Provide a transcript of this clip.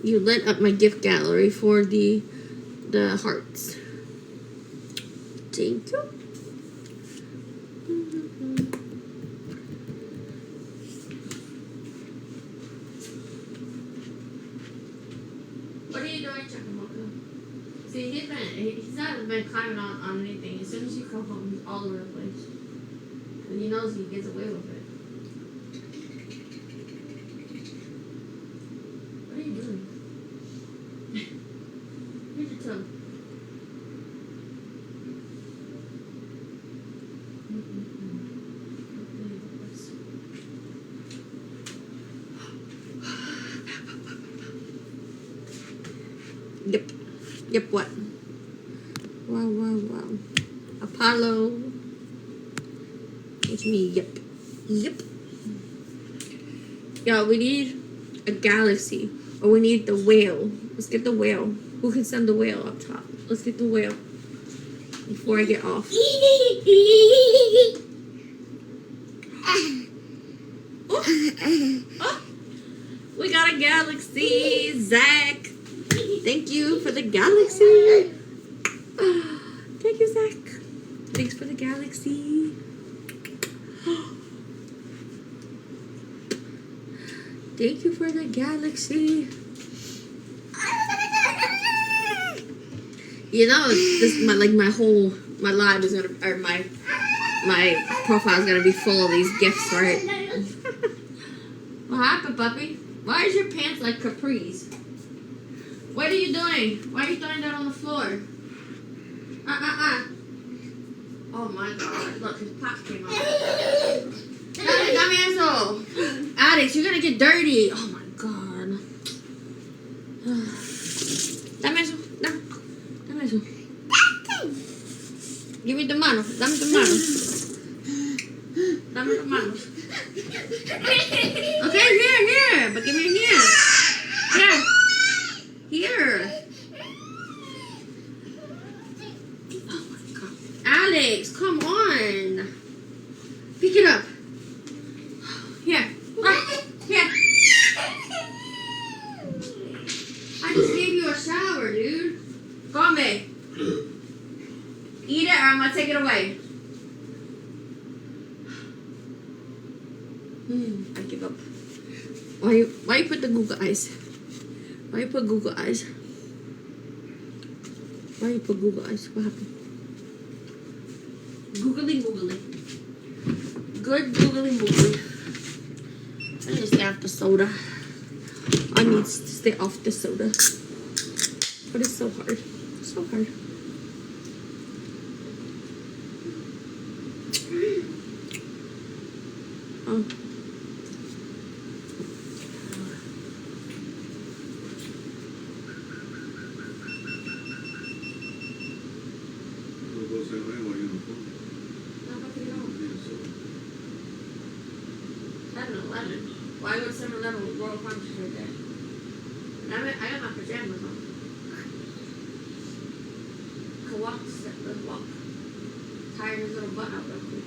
You lit up my gift gallery for the hearts. Thank you. What are you doing, Chakamoka? See, he's not been climbing on anything. As soon as you come home, he's all over the place. And he knows he gets away with it. What are you doing? Here's your tongue. Yep. Yep, what? Wow. Apollo. It's me, yep. Yo, we need a galaxy. Or we need the whale. Let's get the whale. Who can send the whale up top? Let's get the whale. Before I get off. Oh, we got a galaxy, Zach. Thank you for the galaxy. Thank you, Zach. Thanks for the galaxy. Thank you for the galaxy. You know, this my live is gonna, or my profile is gonna be full of these gifts, right? What happened, puppy? Why is your pants like capris? What are you doing? Why are you throwing that on the floor? Oh my God! Look, his pop came out. Dame eso. Alex, you're gonna get dirty. Oh my God. Dame eso. No. Dame eso. Give me the mano. Dame the mano. Dame the mano. Okay, here. But give me here. Here. Oh my God. Alex, come on. Pick it up. Here. Here. I just gave you a shower, dude. Come, babe. Eat it or I'm gonna take it away. I give up. Why you put the Google eyes? Why you put Google eyes? Why you put Google eyes? What happened? Googly. Good googly. I need to stay off the soda. I need to stay off the soda. But it's so hard. So hard. Oh. Why go to 7-Eleven with Royal Punches right there? I got my pajamas on. Can walk, let's walk. Tired his little butt out real quick.